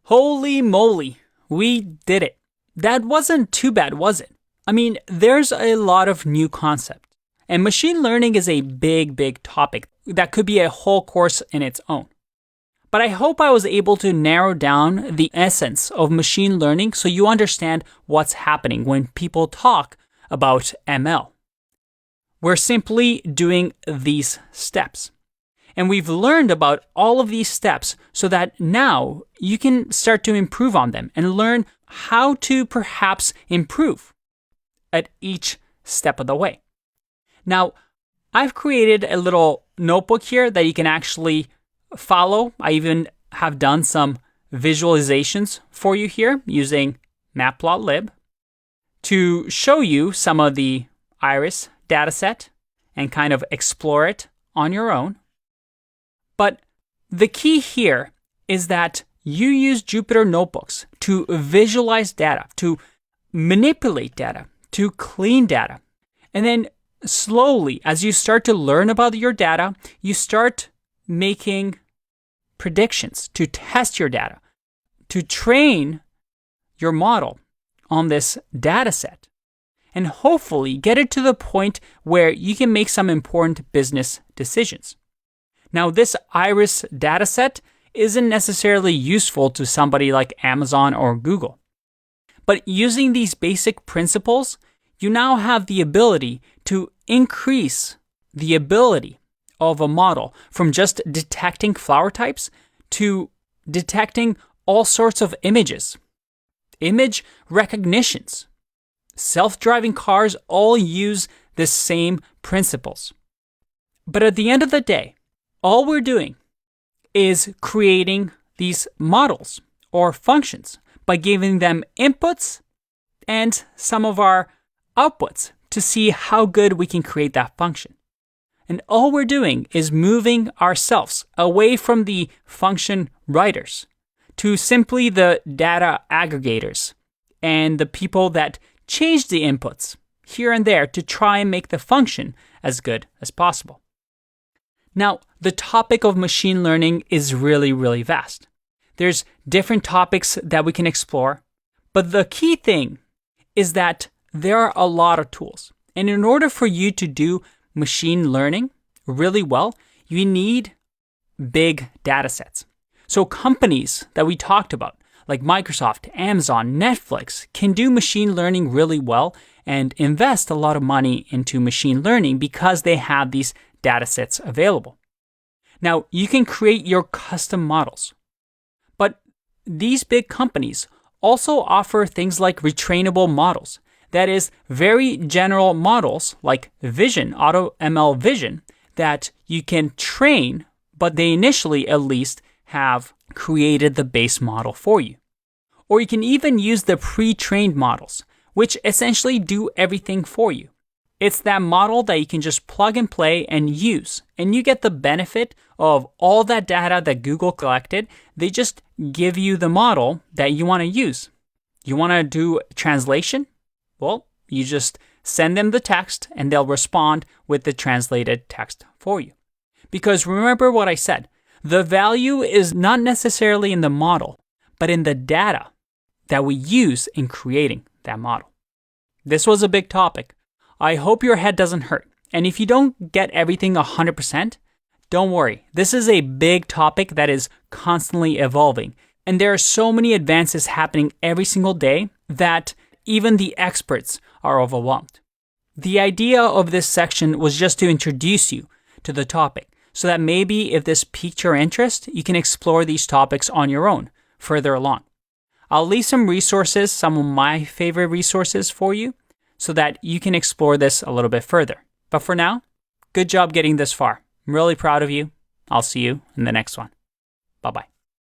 Holy moly, we did it. That wasn't too bad, was it? I mean, there's a lot of new concepts, and machine learning is a big topic that could be a whole course in its own. But I hope I was able to narrow down the essence of machine learning so you understand what's happening when people talk about ML. We're simply doing these steps. And we've learned about all of these steps so that now you can start to improve on them and learn how to perhaps improve at each step of the way. Now, I've created a little notebook here that you can actually follow. I even have done some visualizations for you here using matplotlib to show you some of the iris dataset and kind of explore it on your own. But the key here is that you use Jupyter Notebooks to visualize data, to manipulate data, to clean data. And then slowly, as you start to learn about your data, you start making predictions to test your data, to train your model on this data set, and hopefully get it to the point where you can make some important business decisions. Now, this iris dataset isn't necessarily useful to somebody like Amazon or Google. But using these basic principles, you now have the ability to increase the ability of a model from just detecting flower types to detecting all sorts of images. Image recognitions. Self-driving cars all use the same principles. But at the end of the day, all we're doing is creating these models or functions by giving them inputs and some of our outputs to see how good we can create that function. And all we're doing is moving ourselves away from the function writers to simply the data aggregators and the people that change the inputs here and there to try and make the function as good as possible. Now, the topic of machine learning is really vast. There's different topics that we can explore, but the key thing is that there are a lot of tools. And in order for you to do machine learning really well, you need big data sets. So companies that we talked about, like Microsoft, Amazon, Netflix, can do machine learning really well and invest a lot of money into machine learning because they have these data sets available. Now, you can create your custom models, but these big companies also offer things like retrainable models. That is, very general models like Vision, AutoML Vision, that you can train, but they initially at least have created the base model for you. Or you can even use the pre-trained models, which essentially do everything for you. It's that model that you can just plug and play and use, and you get the benefit of all that data that Google collected. They just give you the model that you want to use. You want to do translation? Well, you just send them the text and they'll respond with the translated text for you. Because remember what I said, the value is not necessarily in the model, but in the data that we use in creating that model. This was a big topic. I hope your head doesn't hurt. And if you don't get everything 100%, don't worry. This is a big topic that is constantly evolving. And there are so many advances happening every single day that even the experts are overwhelmed. The idea of this section was just to introduce you to the topic so that maybe if this piqued your interest, you can explore these topics on your own further along. I'll leave some resources, some of my favorite resources for you, so that you can explore this a little bit further. But for now, good job getting this far. I'm really proud of you. I'll see you in the next one. Bye-bye.